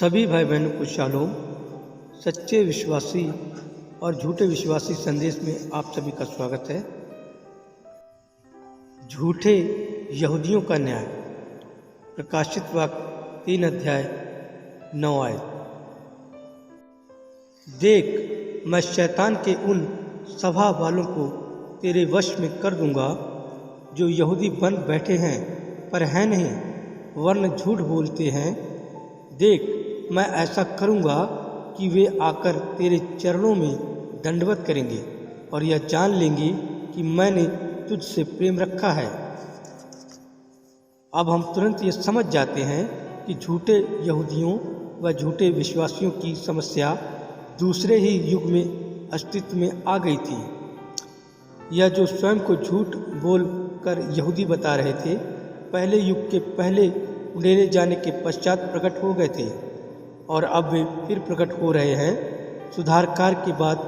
सभी भाई बहनों को शालोम। सच्चे विश्वासी और झूठे विश्वासी संदेश में आप सभी का स्वागत है। झूठे यहूदियों का न्याय, प्रकाशित वाक्य 3 अध्याय 9 आयत। देख, मैं शैतान के उन सभा वालों को तेरे वश में कर दूंगा जो यहूदी बन बैठे हैं पर हैं नहीं, वरन झूठ बोलते हैं। देख, मैं ऐसा करूंगा कि वे आकर तेरे चरणों में दंडवत करेंगे और यह जान लेंगे कि मैंने तुझसे प्रेम रखा है। अब हम तुरंत ये समझ जाते हैं कि झूठे यहूदियों व झूठे विश्वासियों की समस्या दूसरे ही युग में अस्तित्व में आ गई थी। यह जो स्वयं को झूठ बोल कर यहूदी बता रहे थे, पहले युग के पहले उंडेले जाने के पश्चात प्रकट हो गए थे और अब वे फिर प्रकट हो रहे हैं सुधार कार्य के बाद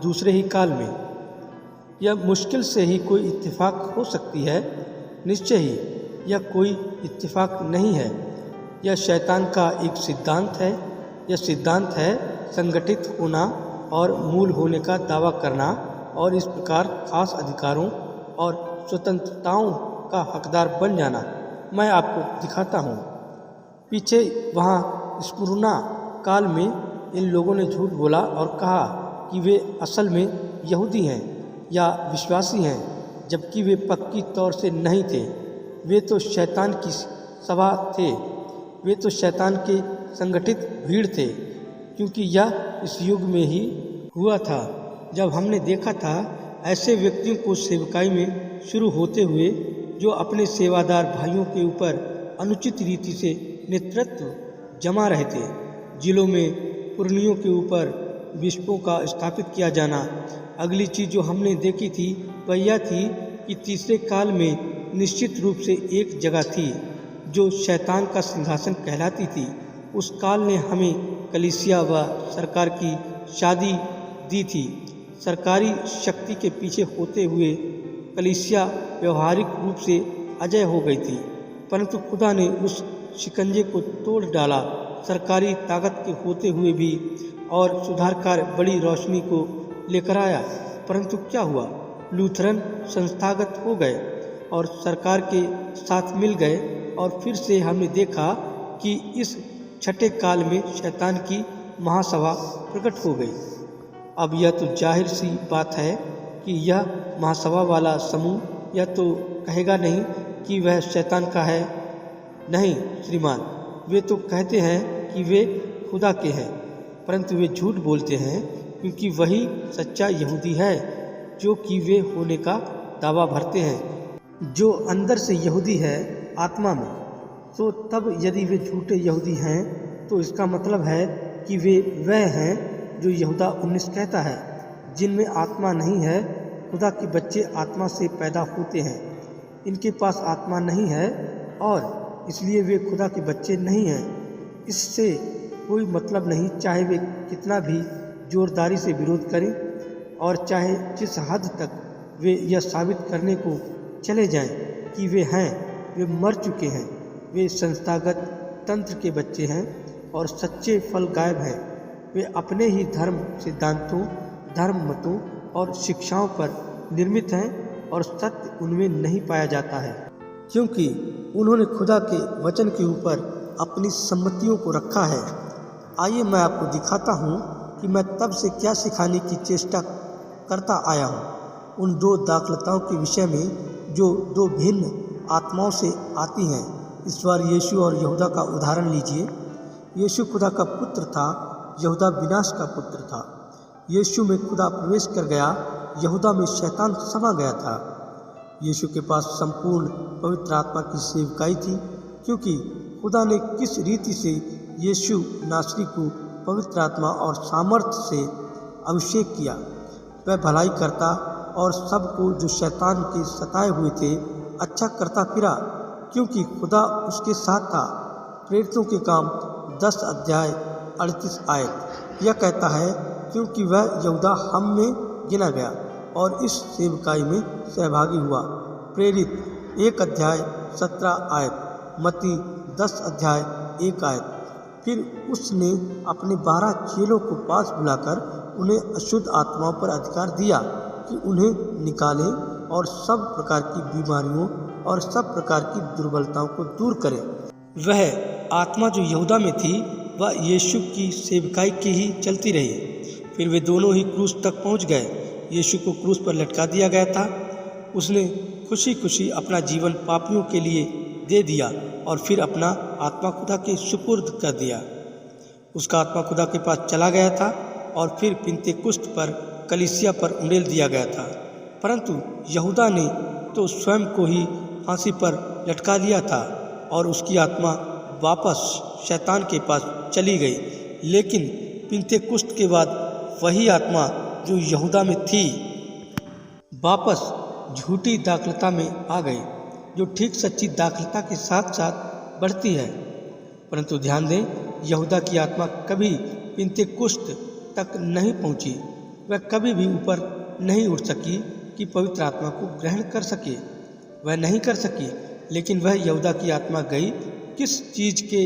दूसरे ही काल में। यह मुश्किल से ही कोई इत्तेफाक हो सकती है। निश्चय ही यह कोई इत्तेफाक नहीं है। यह शैतान का एक सिद्धांत है। यह सिद्धांत है संगठित होना और मूल होने का दावा करना और इस प्रकार खास अधिकारों और स्वतंत्रताओं का हकदार बन जाना। मैं आपको दिखाता हूँ। पीछे वहाँ स्मुरना काल में इन लोगों ने झूठ बोला और कहा कि वे असल में यहूदी हैं या विश्वासी हैं, जबकि वे पक्की तौर से नहीं थे। वे तो शैतान की सभा थे। वे तो शैतान के संगठित भीड़ थे, क्योंकि यह इस युग में ही हुआ था जब हमने देखा था ऐसे व्यक्तियों को सेवकाई में शुरू होते हुए जो अपने सेवादार भाइयों के ऊपर अनुचित रीति से नेतृत्व जमा रहे थे। जिलों में पुरनियों के ऊपर बिशपों का स्थापित किया जाना। अगली चीज़ जो हमने देखी थी वह यह थी कि तीसरे काल में निश्चित रूप से एक जगह थी जो शैतान का सिंहासन कहलाती थी। उस काल ने हमें कलीसिया व सरकार की शादी दी थी। सरकारी शक्ति के पीछे होते हुए कलीसिया व्यवहारिक रूप से अजय हो गई थी, परंतु खुदा ने उस शिकंजे को तोड़ डाला। सरकारी ताकत के होते हुए भी और सुधार कार्य बड़ी रोशनी को लेकर आया, परंतु क्या हुआ? लूथरन संस्थागत हो गए और सरकार के साथ मिल गए और फिर से हमने देखा कि इस छठे काल में शैतान की महासभा प्रकट हो गई। अब यह तो जाहिर सी बात है कि यह महासभा वाला समूह यह तो कहेगा नहीं कि वह शैतान का है। नहीं श्रीमान, वे तो कहते हैं कि वे खुदा के हैं, परंतु वे झूठ बोलते हैं, क्योंकि वही सच्चा यहूदी है जो कि वे होने का दावा भरते हैं, जो अंदर से यहूदी है आत्मा में। तो तब यदि वे झूठे यहूदी हैं तो इसका मतलब है कि वे वह हैं जो यहूदा 19 कहता है, जिनमें आत्मा नहीं है। खुदा के बच्चे आत्मा से पैदा होते हैं। इनके पास आत्मा नहीं है और इसलिए वे खुदा के बच्चे नहीं हैं। इससे कोई मतलब नहीं, चाहे वे कितना भी जोरदारी से विरोध करें और चाहे जिस हद तक वे यह साबित करने को चले जाएं कि वे हैं। वे मर चुके हैं। वे संस्थागत तंत्र के बच्चे हैं और सच्चे फल गायब हैं। वे अपने ही धर्म सिद्धांतों, धर्म मतों और शिक्षाओं पर निर्मित हैं और सत्य उनमें नहीं पाया जाता है, क्योंकि उन्होंने खुदा के वचन के ऊपर अपनी सम्मतियों को रखा है। आइए मैं आपको दिखाता हूँ कि मैं तब से क्या सिखाने की चेष्टा करता आया हूँ उन दो दाखलताओं के विषय में जो दो भिन्न आत्माओं से आती हैं। इस बार यीशु और यहूदा का उदाहरण लीजिए। यीशु खुदा का पुत्र था, यहूदा विनाश का पुत्र था। यीशु में खुदा प्रवेश कर गया, यहूदा में शैतान समा गया था। यीशु के पास संपूर्ण पवित्र आत्मा की सेवकाई थी, क्योंकि खुदा ने किस रीति से यीशु नासरी को पवित्र आत्मा और सामर्थ्य से अभिषेक किया। वह भलाई करता और सबको जो शैतान के सताए हुए थे अच्छा करता फिरा, क्योंकि खुदा उसके साथ था। प्रेरितों के काम 10 अध्याय 38 आयत। यह कहता है, क्योंकि वह यहूदा हम में गिना गया और इस सेवकाई में सहभागी हुआ। प्रेरित 1 अध्याय 17 आयत, मत्ती 10 अध्याय 1 आयत। फिर उसने अपने 12 चेलों को पास बुलाकर उन्हें अशुद्ध आत्माओं पर अधिकार दिया कि उन्हें निकालें और सब प्रकार की बीमारियों और सब प्रकार की दुर्बलताओं को दूर करें। वह आत्मा जो यहूदा में थी वह यीशु की सेवकाई की ही चलती रही। फिर वे दोनों ही क्रूस तक पहुंच गए। यीशु को क्रूस पर लटका दिया गया था। उसने खुशी खुशी अपना जीवन पापियों के लिए दे दिया और फिर अपना आत्मा खुदा के सुपुर्द कर दिया। उसका आत्मा खुदा के पास चला गया था और फिर पिन्तेकुस्त पर कलीसिया पर उंडेल दिया गया था। परंतु यहूदा ने तो स्वयं को ही फांसी पर लटका लिया था और उसकी आत्मा वापस शैतान के पास चली गई। लेकिन पिन्तेकुस्त के बाद वही आत्मा जो यहूदा में थी वापस झूठी दाखलता में आ गई, जो ठीक सच्ची दाखलता के साथ साथ बढ़ती है। परंतु ध्यान दें, यहूदा की आत्मा कभी पिन्तेकुस्त तक नहीं पहुंची। वह कभी भी ऊपर नहीं उठ सकी कि पवित्र आत्मा को ग्रहण कर सके। वह नहीं कर सकी। लेकिन वह यहूदा की आत्मा गई किस चीज़ के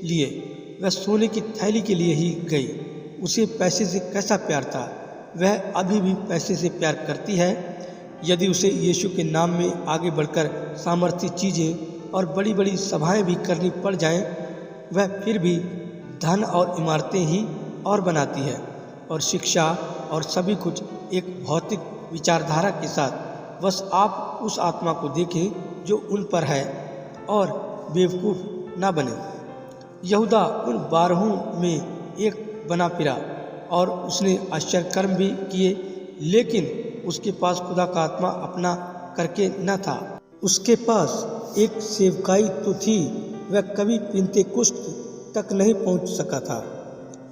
लिए? वह सोने की थैली के लिए ही गई। उसे पैसे से कैसा प्यार था? वह अभी भी पैसे से प्यार करती है। यदि उसे यीशु के नाम में आगे बढ़कर सामर्थ्य चीज़ें और बड़ी बड़ी सभाएं भी करनी पड़ जाएं, वह फिर भी धन और इमारतें ही और बनाती है और शिक्षा और सभी कुछ एक भौतिक विचारधारा के साथ। बस आप उस आत्मा को देखें जो उन पर है और बेवकूफ़ ना बने। यहूदा उन 12 में एक बना फिरा और उसने आश्चर्य कर्म भी किए, लेकिन उसके पास खुदा का आत्मा अपना करके न था। उसके पास एक सेवकाई तो थी। वह कभी पिन्तेकुस्त तक नहीं पहुंच सका था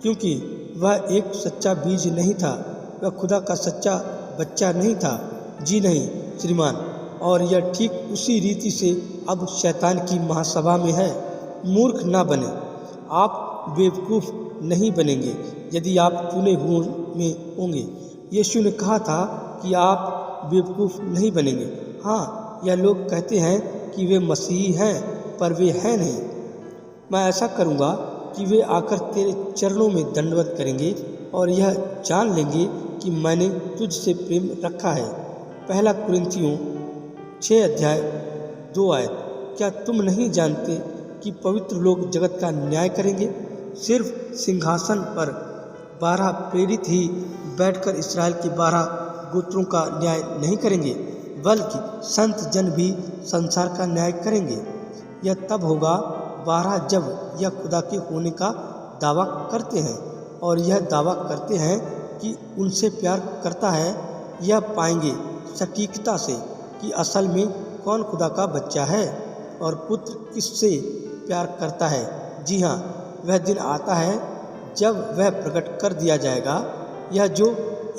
क्योंकि वह एक सच्चा बीज नहीं था। वह खुदा का सच्चा बच्चा नहीं था। जी नहीं श्रीमान। और यह ठीक उसी रीति से अब शैतान की महासभा में है। मूर्ख ना बने। आप बेवकूफ़ नहीं बनेंगे यदि आप चुने हुए में होंगे। यीशु ने कहा था कि आप बेवकूफ़ नहीं बनेंगे। हाँ, यह लोग कहते हैं कि वे मसीही हैं पर वे हैं नहीं। मैं ऐसा करूँगा कि वे आकर तेरे चरणों में दंडवत करेंगे और यह जान लेंगे कि मैंने तुझसे प्रेम रखा है। पहला कुरिन्थियों 6 अध्याय 2 आयत। क्या तुम नहीं जानते कि पवित्र लोग जगत का न्याय करेंगे? सिर्फ सिंहासन पर 12 प्रेरित ही बैठकर इसराइल के 12 गोत्रों का न्याय नहीं करेंगे, बल्कि संत जन भी संसार का न्याय करेंगे। यह तब होगा 12 जब यह खुदा के होने का दावा करते हैं और यह दावा करते हैं कि उनसे प्यार करता है। यह पाएंगे सटीकता से कि असल में कौन खुदा का बच्चा है और पुत्र किससे प्यार करता है। जी हाँ, वह दिन आता है जब वह प्रकट कर दिया जाएगा। यह जो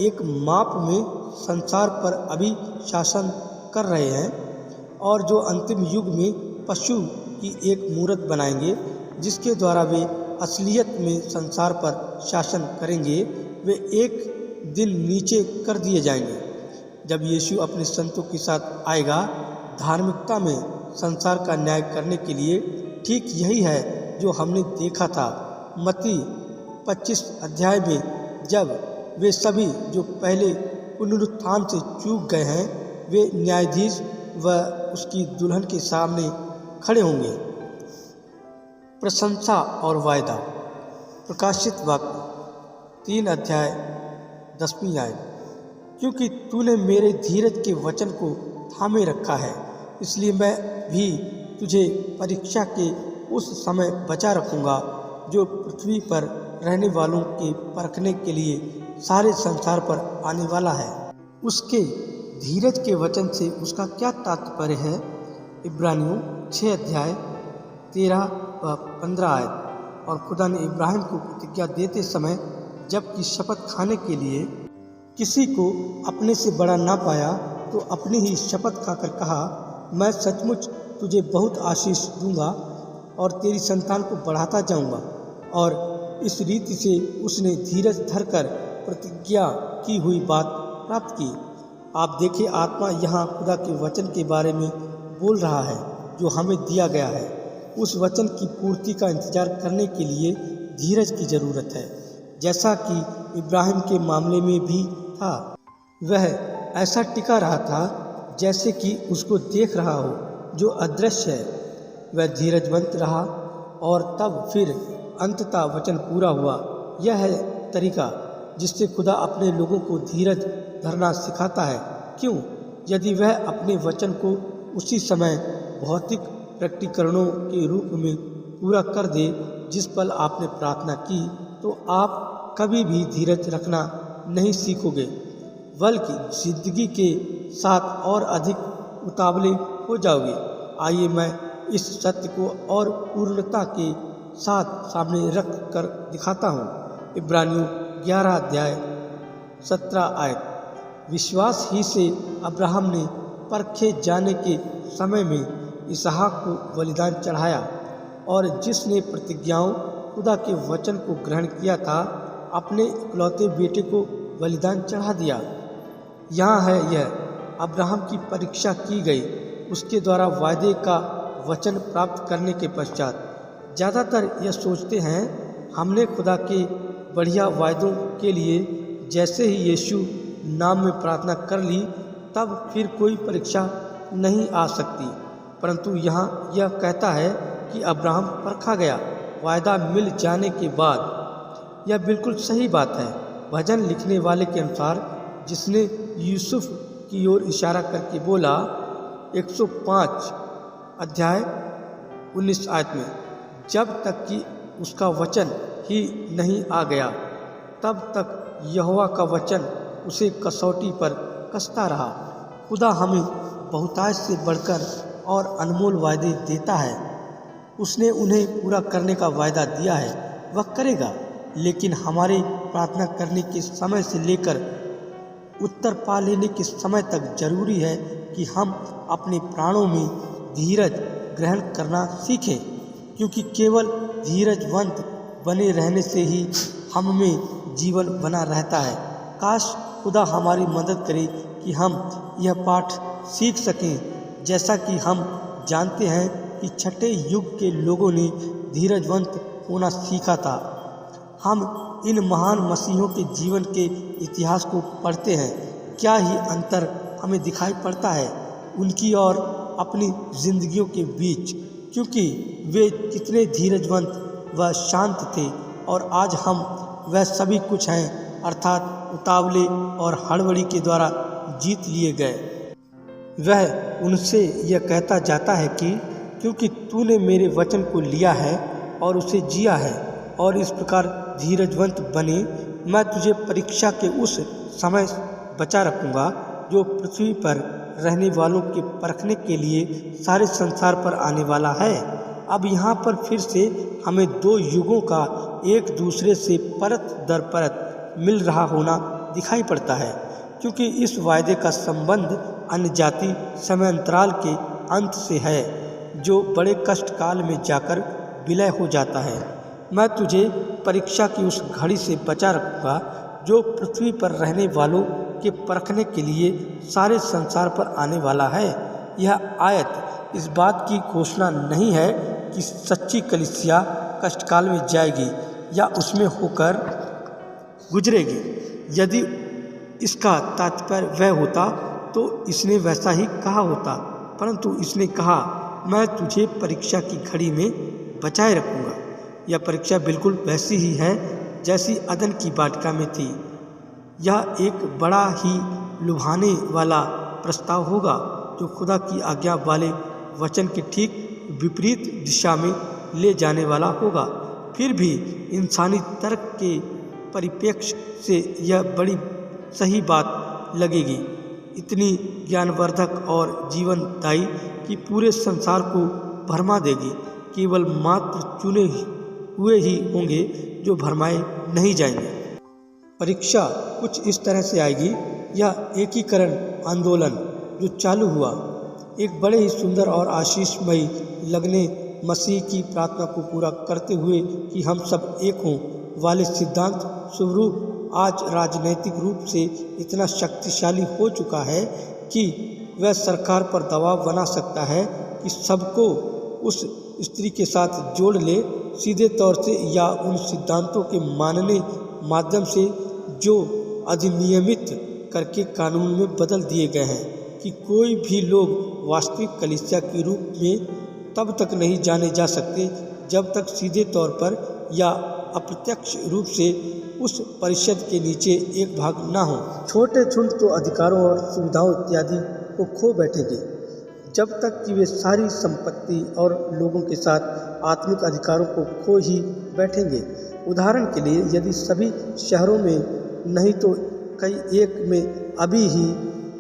एक माप में संसार पर अभी शासन कर रहे हैं और जो अंतिम युग में पशु की एक मूरत बनाएंगे जिसके द्वारा वे असलियत में संसार पर शासन करेंगे, वे एक दिन नीचे कर दिए जाएंगे। जब यीशु अपने संतों के साथ आएगा धार्मिकता में संसार का न्याय करने के लिए, ठीक यही है जो हमने देखा था मत्ती 25 अध्याय में, जब वे सभी जो पहले पुनरुत्थान से चूक गए हैं वे न्यायाधीश व उसकी दुल्हन के सामने खड़े होंगे। प्रशंसा और वायदा। प्रकाशित वाक्य 3 अध्याय 10वीं आयत। क्योंकि तूने मेरे धीरज के वचन को थामे रखा है, इसलिए मैं भी तुझे परीक्षा के उस समय बचा रखूँगा जो पृथ्वी पर रहने वालों के परखने के लिए सारे संसार पर आने वाला है। उसके धीरज के वचन से उसका क्या तात्पर्य है? इब्रानियों 6 अध्याय 13 व 15 आयत। और खुदा ने इब्राहिम को प्रतिज्ञा देते समय जबकि शपथ खाने के लिए किसी को अपने से बड़ा ना पाया, तो अपनी ही शपथ खाकर कहा, मैं सचमुच तुझे बहुत आशीष दूंगा और तेरी संतान को बढ़ाता जाऊंगा। और इस रीति से उसने धीरज धरकर प्रतिज्ञा की हुई बात प्राप्त की। आप देखिए, आत्मा यहाँ खुदा के वचन के बारे में बोल रहा है जो हमें दिया गया है। उस वचन की पूर्ति का इंतजार करने के लिए धीरज की ज़रूरत है, जैसा कि इब्राहिम के मामले में भी था। वह ऐसा टिका रहा था जैसे कि उसको देख रहा हो जो अदृश्य है। वह धीरजवंत रहा और तब फिर अंततः वचन पूरा हुआ। यह है तरीका जिससे खुदा अपने लोगों को धीरज धरना सिखाता है। क्यों? यदि वह अपने वचन को उसी समय भौतिक प्रकटीकरणों के रूप में पूरा कर दे जिस पल आपने प्रार्थना की, तो आप कभी भी धीरज रखना नहीं सीखोगे, बल्कि जिंदगी के साथ और अधिक उतावले हो जाओगे। आइए मैं इस सत्य को और पूर्णता के साथ सामने रख कर दिखाता हूँ। इब्रानियों 11 अध्याय 17 आयत। विश्वास ही से अब्राहम ने परखे जाने के समय में इसहाक को बलिदान चढ़ाया, और जिसने प्रतिज्ञाओं खुदा के वचन को ग्रहण किया था, अपने इकलौते बेटे को बलिदान चढ़ा दिया। यहाँ है यह अब्राहम की परीक्षा की गई, उसके द्वारा वायदे का वचन प्राप्त करने के पश्चात। ज़्यादातर यह सोचते हैं हमने खुदा के बढ़िया वायदों के लिए जैसे ही यीशु नाम में प्रार्थना कर ली, तब फिर कोई परीक्षा नहीं आ सकती। परंतु यहाँ यह कहता है कि अब्राहम परखा गया वायदा मिल जाने के बाद। यह बिल्कुल सही बात है। भजन लिखने वाले के अनुसार, जिसने यूसुफ की ओर इशारा करके बोला, 105 अध्याय 19 आयत में, जब तक कि उसका वचन ही नहीं आ गया, तब तक यहोवा का वचन उसे कसौटी पर कसता रहा। खुदा हमें बहुतायत से बढ़कर और अनमोल वायदे देता है। उसने उन्हें पूरा करने का वायदा दिया है, वह करेगा। लेकिन हमारे प्रार्थना करने के समय से लेकर उत्तर पा लेने के समय तक जरूरी है कि हम अपने प्राणों में धीरज ग्रहण करना सीखें, क्योंकि केवल धीरजवंत बने रहने से ही हम में जीवन बना रहता है। काश खुदा हमारी मदद करे कि हम यह पाठ सीख सकें। जैसा कि हम जानते हैं कि छठे युग के लोगों ने धीरजवंत होना सीखा था। हम इन महान मसीहों के जीवन के इतिहास को पढ़ते हैं, क्या ही अंतर हमें दिखाई पड़ता है उनकी और अपनी जिंदगियों के बीच, क्योंकि वे कितने धीरजवंत व शांत थे, और आज हम वह सभी कुछ हैं, अर्थात उतावले और हड़बड़ी के द्वारा जीत लिए गए। वह उनसे यह कहता जाता है कि क्योंकि तूने मेरे वचन को लिया है और उसे जिया है और इस प्रकार धीरजवंत बने, मैं तुझे परीक्षा के उस समय बचा रखूँगा जो पृथ्वी पर रहने वालों के परखने के लिए सारे संसार पर आने वाला है। अब यहाँ पर फिर से हमें दो युगों का एक दूसरे से परत दर परत मिल रहा होना दिखाई पड़ता है, क्योंकि इस वायदे का संबंध अन्य जाति समय अंतराल के अंत से है, जो बड़े कष्ट काल में जाकर विलय हो जाता है। मैं तुझे परीक्षा की उस घड़ी से बचा रखूँगा जो पृथ्वी पर रहने वालों के परखने के लिए सारे संसार पर आने वाला है। यह आयत इस बात की घोषणा नहीं है कि सच्ची कलीसिया कष्टकाल में जाएगी या उसमें होकर गुजरेगी। यदि इसका तात्पर्य वह होता तो इसने वैसा ही कहा होता, परंतु इसने कहा मैं तुझे परीक्षा की घड़ी में बचाए रखूँगा। यह परीक्षा बिल्कुल वैसी ही है जैसी अदन की वाटिका में थी। यह एक बड़ा ही लुभाने वाला प्रस्ताव होगा जो खुदा की आज्ञा वाले वचन के ठीक विपरीत दिशा में ले जाने वाला होगा। फिर भी इंसानी तर्क के परिप्रेक्ष्य से यह बड़ी सही बात लगेगी, इतनी ज्ञानवर्धक और जीवनदायी कि पूरे संसार को भरमा देगी। केवल मात्र चुने हुए ही होंगे जो भरमाए नहीं जाएंगे। परीक्षा कुछ इस तरह से आएगी। यह एकीकरण आंदोलन जो चालू हुआ, एक बड़े ही सुंदर और आशीषमयी लगने मसीह की प्रार्थना को पूरा करते हुए कि हम सब एक हों वाले सिद्धांत स्वरूप आज राजनैतिक रूप से इतना शक्तिशाली हो चुका है कि वह सरकार पर दबाव बना सकता है कि सबको उस स्त्री के साथ जोड़ ले। सीधे तौर से या उन सिद्धांतों के मानने माध्यम से जो अधिनियमित करके कानून में बदल दिए गए हैं कि कोई भी लोग वास्तविक कलीसिया के रूप में तब तक नहीं जाने जा सकते जब तक सीधे तौर पर या अप्रत्यक्ष रूप से उस परिषद के नीचे एक भाग ना हो। छोटे झुंड तो अधिकारों और सुविधाओं इत्यादि को खो बैठेंगे जब तक कि वे सारी संपत्ति और लोगों के साथ आत्मिक अधिकारों को खो ही बैठेंगे। उदाहरण के लिए यदि सभी शहरों में नहीं तो कई एक में अभी ही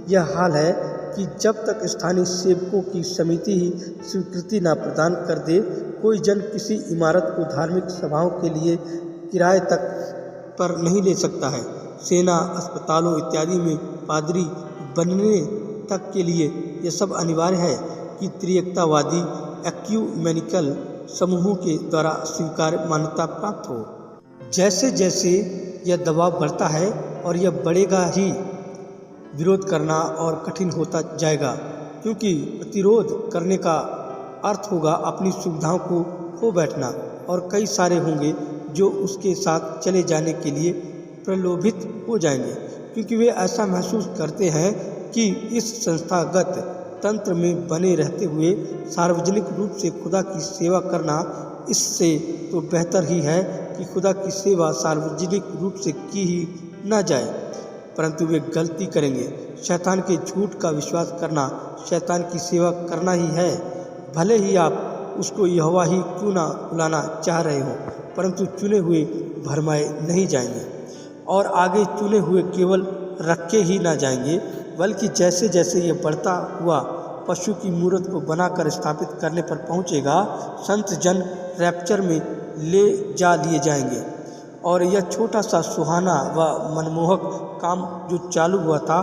यह हाल है कि जब तक स्थानीय सेवकों की समिति ही स्वीकृति न प्रदान कर दे, कोई जन किसी इमारत को धार्मिक सभाओं के लिए किराए तक पर नहीं ले सकता है। सेना, अस्पतालों इत्यादि में पादरी बनने तक के लिए यह सब अनिवार्य है कि त्रिएकतावादी एक्यूमेनिकल समूहों के द्वारा स्वीकार मान्यता प्राप्त हो। जैसे जैसे यह दबाव बढ़ता है और यह बढ़ेगा ही, विरोध करना और कठिन होता जाएगा, क्योंकि प्रतिरोध करने का अर्थ होगा अपनी सुविधाओं को खो बैठना, और कई सारे होंगे जो उसके साथ चले जाने के लिए प्रलोभित हो जाएंगे, क्योंकि वे ऐसा महसूस करते हैं कि इस संस्थागत तंत्र में बने रहते हुए सार्वजनिक रूप से खुदा की सेवा करना इससे तो बेहतर ही है कि खुदा की सेवा सार्वजनिक रूप से की ही ना जाए। परंतु वे गलती करेंगे। शैतान के झूठ का विश्वास करना शैतान की सेवा करना ही है। भले ही आप उसको यहोवा ही क्यों ना बुलाना चाह रहे हो, परंतु चुने हुए भरमाए नहीं जाएंगे, और आगे चुने हुए केवल रखे ही ना जाएंगे, बल्कि जैसे जैसे ये बढ़ता हुआ पशु की मूर्त को बनाकर स्थापित करने पर पहुंचेगा, संत जन रैप्चर में ले जा लिए जाएंगे। और यह छोटा सा सुहाना व मनमोहक काम जो चालू हुआ था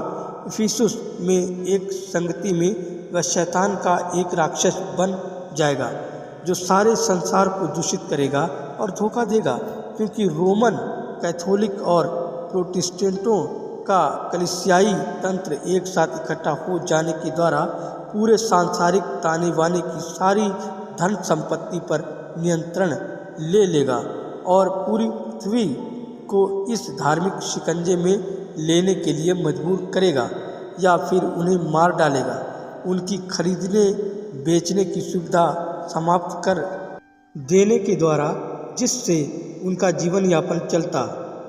इफिसुस में एक संगति में, वह शैतान का एक राक्षस बन जाएगा जो सारे संसार को दूषित करेगा और धोखा देगा, क्योंकि रोमन कैथोलिक और प्रोटेस्टेंटों का कलीसियाई तंत्र एक साथ इकट्ठा हो जाने के द्वारा पूरे सांसारिक ताने बाने की सारी धन संपत्ति पर नियंत्रण ले लेगा और पूरी पृथ्वी को इस धार्मिक शिकंजे में लेने के लिए मजबूर करेगा या फिर उन्हें मार डालेगा। उनकी खरीदने बेचने की सुविधा समाप्त कर देने के द्वारा, जिससे उनका जीवन यापन चलता,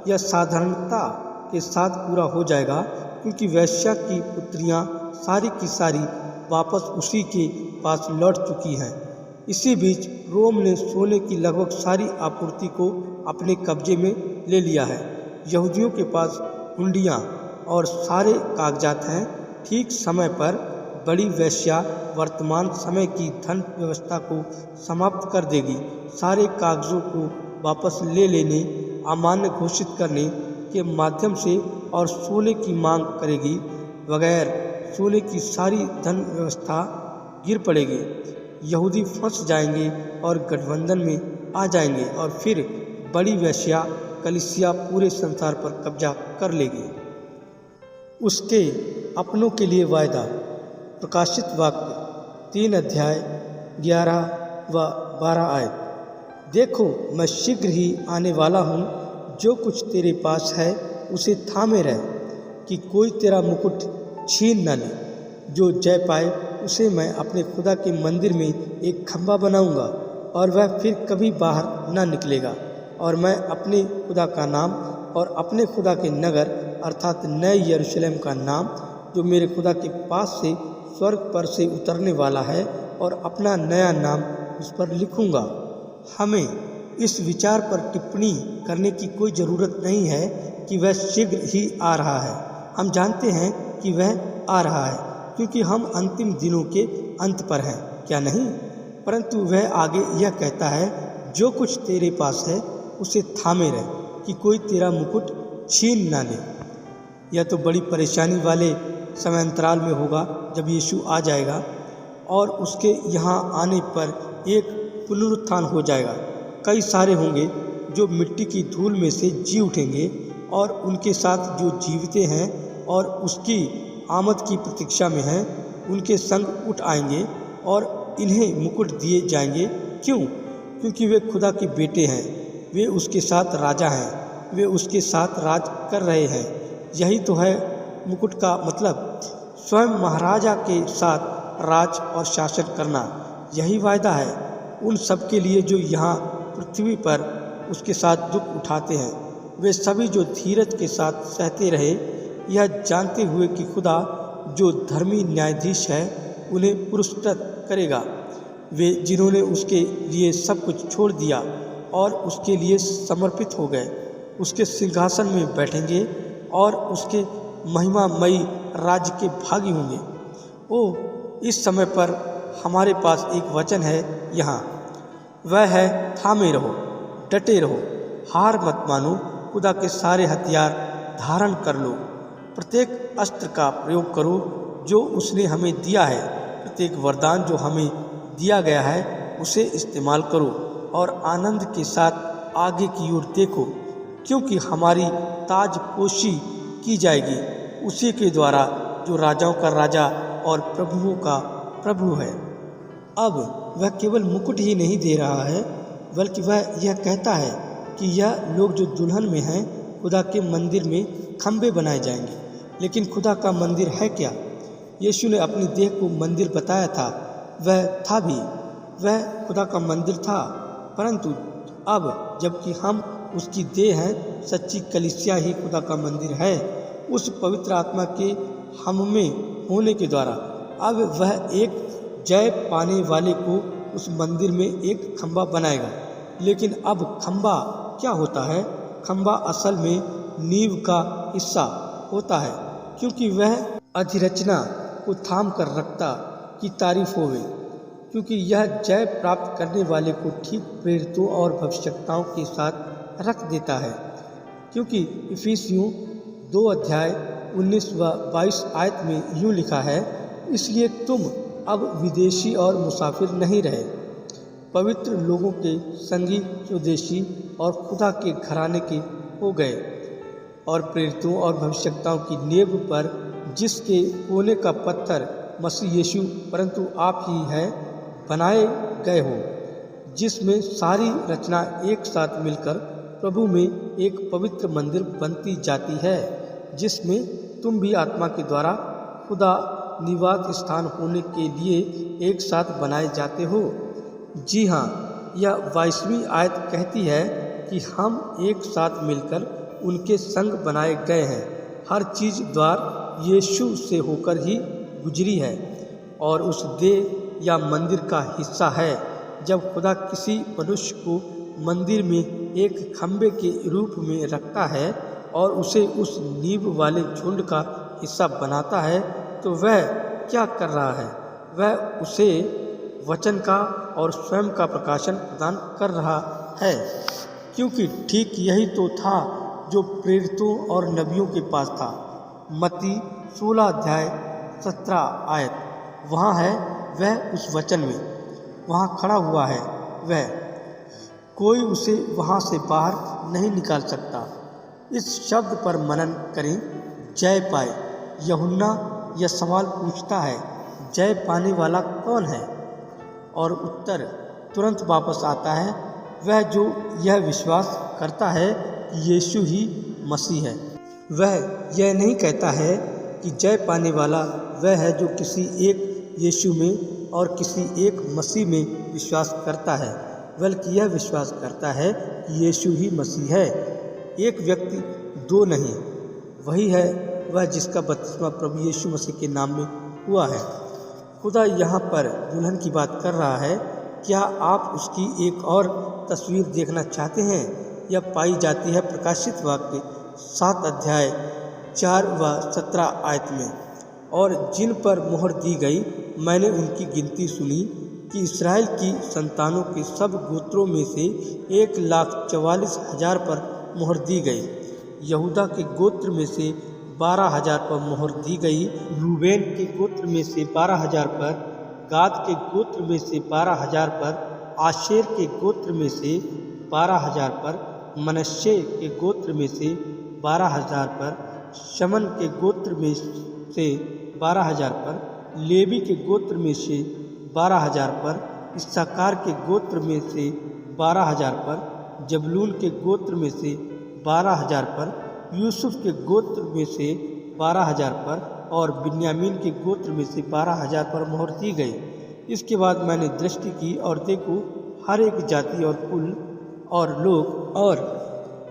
यह साधारणता के साथ पूरा हो जाएगा, क्योंकि वैश्या की पुत्रियां सारी की सारी वापस उसी के पास लौट चुकी हैं। इसी बीच रोम ने सोने की लगभग सारी आपूर्ति को अपने कब्जे में ले लिया है। यहूदियों के पास हुंडियाँ और सारे कागजात हैं। ठीक समय पर बड़ी वेश्या वर्तमान समय की धन व्यवस्था को समाप्त कर देगी, सारे कागजों को वापस ले लेने, अमान्य घोषित करने के माध्यम से, और सोने की मांग करेगी। बगैर सोने की सारी धन व्यवस्था गिर पड़ेगी। यहूदी फंस जाएंगे और गठबंधन में आ जाएंगे, और फिर बड़ी वेश्या कलीसिया पूरे संसार पर कब्जा कर लेगी। उसके अपनों के लिए वायदा। प्रकाशित वाक्य 3 अध्याय 11 व 12 आयत। देखो, मैं शीघ्र ही आने वाला हूँ। जो कुछ तेरे पास है उसे थामे रह, कि कोई तेरा मुकुट छीन न ले। जो जय पाए उसे मैं अपने खुदा के मंदिर में एक खंभा बनाऊंगा, और वह फिर कभी बाहर न निकलेगा। और मैं अपने खुदा का नाम और अपने खुदा के नगर अर्थात नए यरूशलेम का नाम, जो मेरे खुदा के पास से स्वर्ग पर से उतरने वाला है, और अपना नया नाम उस पर लिखूंगा। हमें इस विचार पर टिप्पणी करने की कोई ज़रूरत नहीं है कि वह शीघ्र ही आ रहा है। हम जानते हैं कि वह आ रहा है, क्योंकि हम अंतिम दिनों के अंत पर हैं, क्या नहीं? परंतु वह आगे यह कहता है, जो कुछ तेरे पास है उसे थामे रह, कि कोई तेरा मुकुट छीन ना ले। यह तो बड़ी परेशानी वाले समयांतराल में होगा जब यीशु आ जाएगा और उसके यहाँ आने पर एक पुनरुत्थान हो जाएगा। कई सारे होंगे जो मिट्टी की धूल में से जी उठेंगे, और उनके साथ जो जीविते हैं और उसकी आमद की प्रतीक्षा में हैं, उनके संग उठ आएंगे और इन्हें मुकुट दिए जाएंगे। क्यों? क्योंकि वे खुदा के बेटे हैं, वे उसके साथ राजा हैं, वे उसके साथ राज कर रहे हैं। यही तो है मुकुट का मतलब, स्वयं महाराजा के साथ राज और शासन करना। यही वायदा है उन सब के लिए जो यहाँ पृथ्वी पर उसके साथ दुख उठाते हैं। वे सभी जो धीरज के साथ सहते रहे, यह जानते हुए कि खुदा जो धर्मी न्यायाधीश है उन्हें पुरस्कृत करेगा। वे जिन्होंने उसके लिए सब कुछ छोड़ दिया और उसके लिए समर्पित हो गए, उसके सिंहासन में बैठेंगे और उसके महिमामयी राज्य के भागी होंगे। ओह, इस समय पर हमारे पास एक वचन है यहाँ, वह है थामे रहो, डटे रहो, हार मत मानो, खुदा के सारे हथियार धारण कर लो, प्रत्येक अस्त्र का प्रयोग करो जो उसने हमें दिया है, प्रत्येक वरदान जो हमें दिया गया है उसे इस्तेमाल करो और आनंद के साथ आगे की ओर देखो, क्योंकि हमारी ताजपोशी की जाएगी उसी के द्वारा जो राजाओं का राजा और प्रभुओं का प्रभु है। अब वह केवल मुकुट ही नहीं दे रहा है, बल्कि वह यह कहता है कि यह लोग जो दुल्हन में हैं, खुदा के मंदिर में खंबे बनाए जाएंगे। लेकिन खुदा का मंदिर है क्या? यीशु ने अपनी देह को मंदिर बताया था, वह था भी, वह खुदा का मंदिर था। परंतु अब जबकि हम उसकी देह हैं, सच्ची कलीसिया ही खुदा का मंदिर है। उस पवित्र आत्मा के हम में होने के द्वारा अब वह एक जय पाने वाले को उस मंदिर में एक खंबा बनाएगा। लेकिन अब खंबा क्या होता है? खंबा असल में नींव का हिस्सा होता है, क्योंकि वह अधिरचना को थाम कर रखता की तारीफ होवे, क्योंकि यह जय प्राप्त करने वाले को ठीक प्रेरितों और भविष्यवक्ताओं के साथ रख देता है। क्योंकि इफिसियों 2 अध्याय 19 व 22 आयत में यूँ लिखा है, इसलिए तुम अब विदेशी और मुसाफिर नहीं रहे, पवित्र लोगों के संगी स्वदेशी और खुदा के घराने के हो गए, और प्रेरितों और भविष्यवक्ताओं की नींव पर जिसके कोने का पत्थर मसीह यीशु परंतु आप ही है बनाए गए हो, जिसमें सारी रचना एक साथ मिलकर प्रभु में एक पवित्र मंदिर बनती जाती है, जिसमें तुम भी आत्मा के द्वारा खुदा निवास स्थान होने के लिए एक साथ बनाए जाते हो। जी हाँ, यह 22वीं आयत कहती है कि हम एक साथ मिलकर उनके संग बनाए गए हैं। हर चीज़ द्वार यीशु से होकर ही गुजरी है और उस देह या मंदिर का हिस्सा है। जब खुदा किसी मनुष्य को मंदिर में एक खंबे के रूप में रखता है और उसे उस नींव वाले झुंड का हिस्सा बनाता है, तो वह क्या कर रहा है? वह उसे वचन का और स्वयं का प्रकाशन प्रदान कर रहा है, क्योंकि ठीक यही तो था जो प्रेरितों और नबियों के पास था। मत्ती 16 अध्याय 17 आयत वहाँ है, वह उस वचन में वहाँ खड़ा हुआ है, वह कोई उसे वहाँ से बाहर नहीं निकाल सकता। इस शब्द पर मनन करें, जय पाए। यूहन्ना यह सवाल पूछता है, जय पाने वाला कौन है? और उत्तर तुरंत वापस आता है, वह जो यह विश्वास करता है कि यीशु ही मसीह है। वह यह नहीं कहता है कि जय पाने वाला वह है जो किसी एक यीशु में और किसी एक मसीह में विश्वास करता है, बल्कि यह विश्वास करता है कि यीशु ही मसीह है। एक व्यक्ति दो नहीं, वही है वह जिसका बपतिस्मा प्रभु यीशु मसीह के नाम में हुआ है। खुदा यहाँ पर दुल्हन की बात कर रहा है। क्या आप उसकी एक और तस्वीर देखना चाहते हैं? यह पाई जाती है प्रकाशित वाक्य 7 अध्याय 4 व 17 आयत में। और जिन पर मोहर दी गई, मैंने उनकी गिनती सुनी कि इसराइल की संतानों के सब गोत्रों में से 1,44,000 पर मोहर दी गई। यहूदा के गोत्र में से 12,000 पर मोहर दी गई, रूबेन के गोत्र में से 12,000 पर, गाद के गोत्र में से 12,000 पर, आशेर के गोत्र में से 12,000 पर, मनश्शे के गोत्र में से 12,000 पर, शमन के गोत्र में से 12,000 पर, लेवी के गोत्र में से 12,000 पर, इस्साकार के गोत्र में से 12,000 पर, जबलून के गोत्र में से 12,000 पर, यूसुफ के गोत्र में से 12,000 पर और बिन्यामीन के गोत्र में से 12,000 पर मोहर दी गई। इसके बाद मैंने दृष्टि की और देखो, हर एक जाति और कुल और लोग और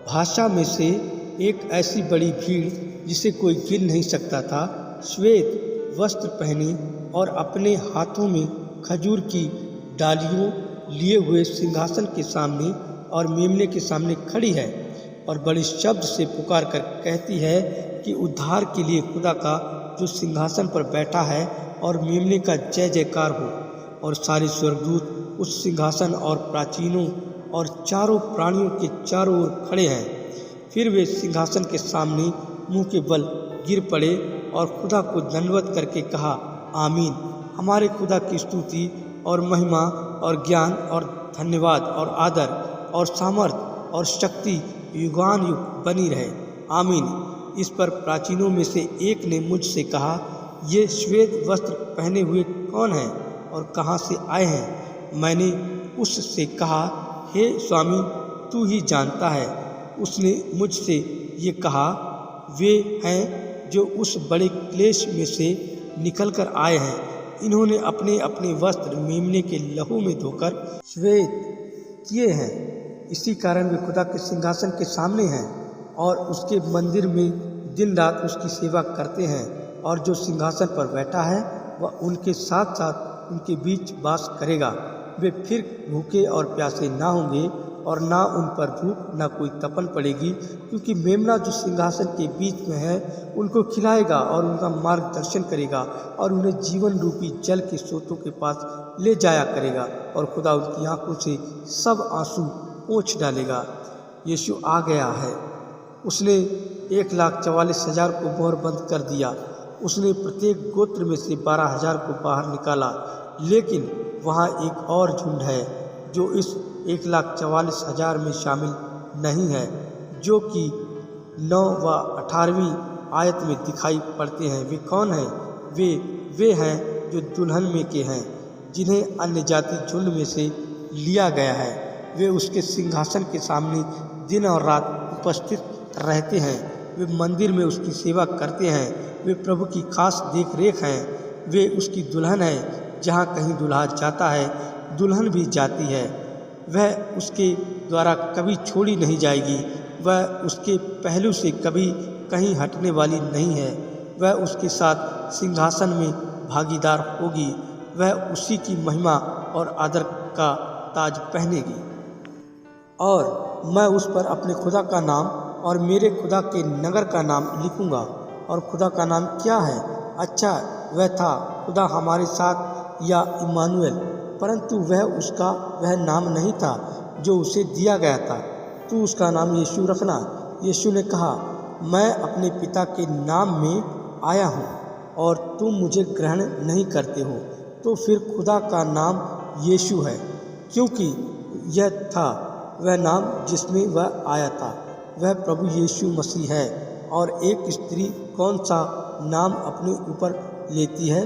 भाषा में से एक ऐसी बड़ी भीड़ जिसे कोई गिन नहीं सकता था, श्वेत वस्त्र पहने और अपने हाथों में खजूर की डालियों लिए हुए सिंहासन के सामने और मेमने के सामने खड़ी है और बड़े शब्द से पुकार कर कहती है कि उद्धार के लिए खुदा का जो सिंहासन पर बैठा है और मेमने का जय जयकार हो। और सारे स्वर्गदूत उस सिंहासन और प्राचीनों और चारों प्राणियों के चारों ओर खड़े हैं। फिर वे सिंहासन के सामने मुंह के बल गिर पड़े और खुदा को दंडवत करके कहा, आमीन। हमारे खुदा की स्तुति और महिमा और ज्ञान और धन्यवाद और आदर और सामर्थ और शक्ति युगान युग बनी रहे, आमीन। इस पर प्राचीनों में से एक ने मुझसे कहा, ये श्वेत वस्त्र पहने हुए कौन हैं और कहाँ से आए हैं? मैंने उससे कहा, हे स्वामी, तू ही जानता है। उसने मुझसे ये कहा, वे हैं जो उस बड़े क्लेश में से निकलकर आए हैं। इन्होंने अपने अपने वस्त्र मेमने के लहू में धोकर श्वेत किए हैं। इसी कारण वे खुदा के सिंहासन के सामने हैं और उसके मंदिर में दिन रात उसकी सेवा करते हैं। और जो सिंहासन पर बैठा है वह उनके साथ साथ उनके बीच वास करेगा। वे फिर भूखे और प्यासे ना होंगे और ना उन पर धूप ना कोई तपन पड़ेगी, क्योंकि मेमना जो सिंहासन के बीच में है उनको खिलाएगा और उनका मार्गदर्शन करेगा और उन्हें जीवन रूपी जल के स्रोतों के पास ले जाया करेगा और खुदा उनकी आंखों से सब आंसू पोंछ डालेगा। यीशु आ गया है। उसने 1,44,000 को मोहर बंद कर दिया। उसने प्रत्येक गोत्र में से 12,000 को बाहर निकाला। लेकिन वहाँ एक और झुंड है जो इस 1,44,000 में शामिल नहीं है, जो कि 9 व 18वीं आयत में दिखाई पड़ते हैं। वे कौन हैं? वे हैं जो दुल्हन में के हैं, जिन्हें अन्य जाति झुंड में से लिया गया है। वे उसके सिंहासन के सामने दिन और रात उपस्थित रहते हैं। वे मंदिर में उसकी सेवा करते हैं। वे प्रभु की खास देख रेख हैं। वे उसकी दुल्हन है। जहाँ कहीं दुल्हा जाता है, दुल्हन भी जाती है। वह उसके द्वारा कभी छोड़ी नहीं जाएगी। वह उसके पहलू से कभी कहीं हटने वाली नहीं है। वह उसके साथ सिंहासन में भागीदार होगी। वह उसी की महिमा और आदर का ताज पहनेगी। और मैं उस पर अपने खुदा का नाम और मेरे खुदा के नगर का नाम लिखूंगा। और खुदा का नाम क्या है? अच्छा, वह था खुदा हमारे साथ या इम्मानुएल, परंतु वह नाम नहीं था जो उसे दिया गया था। तू उसका नाम यीशु रखना। यीशु ने कहा, मैं अपने पिता के नाम में आया हूँ और तुम मुझे ग्रहण नहीं करते हो। तो फिर खुदा का नाम यीशु है, क्योंकि यह था वह नाम जिसमें वह आया था। वह प्रभु यीशु मसीह है। और एक स्त्री कौन सा नाम अपने ऊपर लेती है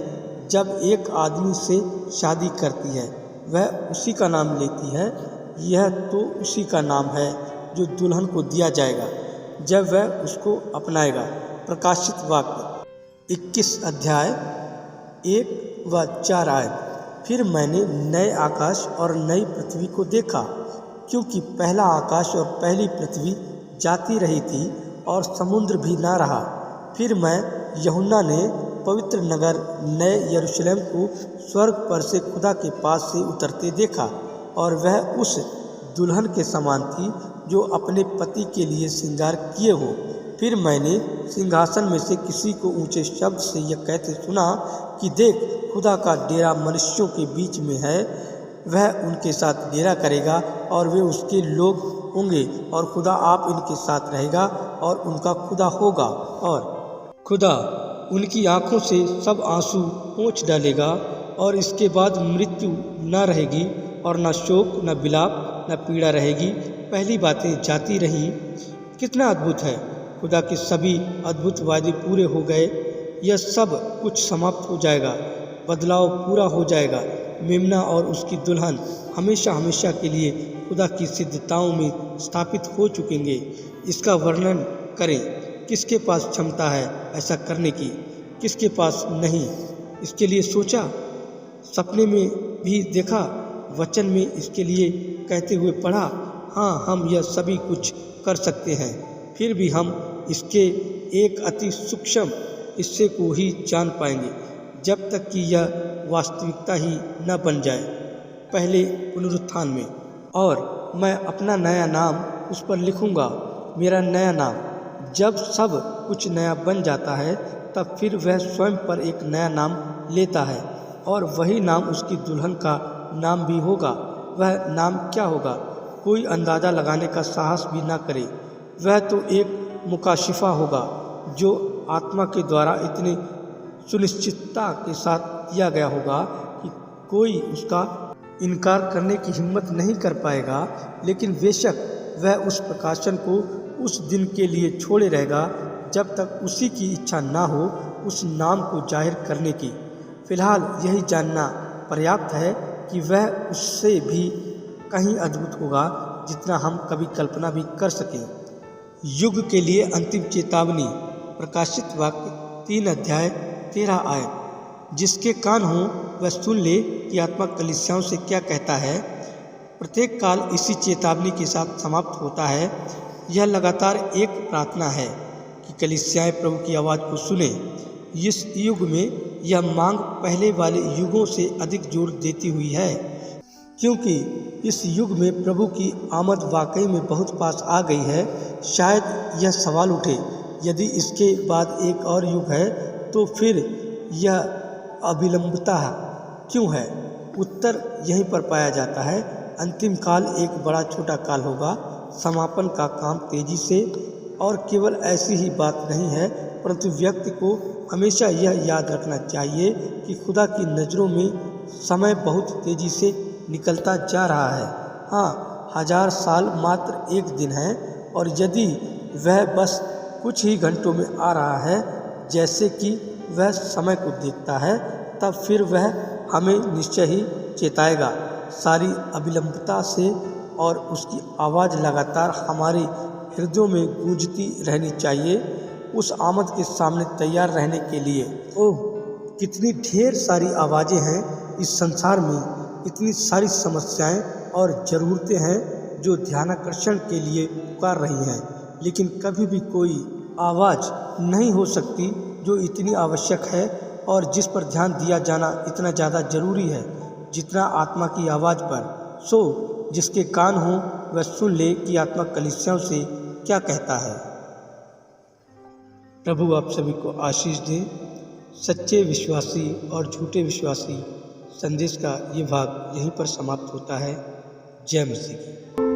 जब एक आदमी से शादी करती है? वह उसी का नाम लेती है। यह तो उसी का नाम है जो दुल्हन को दिया जाएगा जब वह उसको अपनाएगा। प्रकाशित वाक्य 21 अध्याय 1 व 4 आयत। फिर मैंने नए आकाश और नई पृथ्वी को देखा, क्योंकि पहला आकाश और पहली पृथ्वी जाती रही थी और समुद्र भी ना रहा। फिर मैं यूहन्ना ने पवित्र नगर नए यरूशलेम को स्वर्ग पर से खुदा के पास से उतरते देखा, और वह उस दुल्हन के समान थी जो अपने पति के लिए श्रृंगार किए हो। फिर मैंने सिंहासन में से किसी को ऊंचे शब्द से यह कहते सुना कि देख, खुदा का डेरा मनुष्यों के बीच में है। वह उनके साथ डेरा करेगा और वे उसके लोग होंगे, और खुदा आप इनके साथ रहेगा और उनका खुदा होगा। और खुदा उनकी आंखों से सब आंसू पोंछ डालेगा, और इसके बाद मृत्यु न रहेगी और न शोक, न विलाप, न पीड़ा रहेगी। पहली बातें जाती रहीं। कितना अद्भुत है! खुदा के सभी अद्भुत वादे पूरे हो गए। यह सब कुछ समाप्त हो जाएगा। बदलाव पूरा हो जाएगा। मेमना और उसकी दुल्हन हमेशा हमेशा के लिए खुदा की सिद्धताओं में स्थापित हो चुकेंगे। इसका वर्णन करें। किसके पास क्षमता है ऐसा करने की, किसके पास नहीं? इसके लिए सोचा, सपने में भी देखा, वचन में इसके लिए कहते हुए पढ़ा। हाँ, हम यह सभी कुछ कर सकते हैं। फिर भी हम इसके एक अति सूक्ष्म हिस्से को ही जान पाएंगे जब तक कि यह वास्तविकता ही न बन जाए पहले पुनरुत्थान में। और मैं अपना नया नाम उस पर लिखूंगा, मेरा नया नाम। जब सब कुछ नया बन जाता है तब फिर वह स्वयं पर एक नया नाम लेता है और वही नाम उसकी दुल्हन का नाम भी होगा। वह नाम क्या होगा कोई अंदाज़ा लगाने का साहस भी ना करे। वह तो एक मुकाशिफा होगा जो आत्मा के द्वारा इतनी सुनिश्चितता के साथ दिया गया होगा कि कोई उसका इनकार करने की हिम्मत नहीं कर पाएगा। लेकिन बेशक वह उस प्रकाशन को उस दिन के लिए छोड़े रहेगा जब तक उसी की इच्छा ना हो उस नाम को जाहिर करने की। फिलहाल यही जानना पर्याप्त है कि वह उससे भी कहीं अद्भुत होगा जितना हम कभी कल्पना भी कर सकें। युग के लिए अंतिम चेतावनी। प्रकाशित वाक्य 3 अध्याय 13 आयत। जिसके कान हो वह सुन ले कि आत्मा कलीसियाओं से क्या कहता है। प्रत्येक काल इसी चेतावनी के साथ समाप्त होता है। यह लगातार एक प्रार्थना है कि कलीसियाएं प्रभु की आवाज़ को सुने। इस युग में यह मांग पहले वाले युगों से अधिक जोर देती हुई है, क्योंकि इस युग में प्रभु की आमद वाकई में बहुत पास आ गई है। शायद यह सवाल उठे, यदि इसके बाद एक और युग है तो फिर यह अविलंबता क्यों है? उत्तर यहीं पर पाया जाता है। अंतिम काल एक बड़ा छोटा काल होगा। समापन का काम तेजी से, और केवल ऐसी ही बात नहीं है, परंतु व्यक्ति को हमेशा यह याद रखना चाहिए कि खुदा की नज़रों में समय बहुत तेजी से निकलता जा रहा है। हाँ, 1000 साल मात्र एक दिन है, और यदि वह बस कुछ ही घंटों में आ रहा है जैसे कि वह समय को देखता है, तब फिर वह हमें निश्चय ही चेताएगा। सारी अविलंबता से, और उसकी आवाज़ लगातार हमारे हृदयों में गूंजती रहनी चाहिए उस आमद के सामने तैयार रहने के लिए। ओह, कितनी ढेर सारी आवाज़ें हैं इस संसार में, इतनी सारी समस्याएं और ज़रूरतें हैं जो ध्यानाकर्षण के लिए पुकार रही हैं, लेकिन कभी भी कोई आवाज़ नहीं हो सकती जो इतनी आवश्यक है और जिस पर ध्यान दिया जाना इतना ज़्यादा ज़रूरी है जितना आत्मा की आवाज़ पर। सो जिसके कान हो वह सुन ले कि आत्मा कलीसियाओं से क्या कहता है। प्रभु आप सभी को आशीष दें। सच्चे विश्वासी और झूठे विश्वासी संदेश का ये भाग यहीं पर समाप्त होता है। जय मसीह।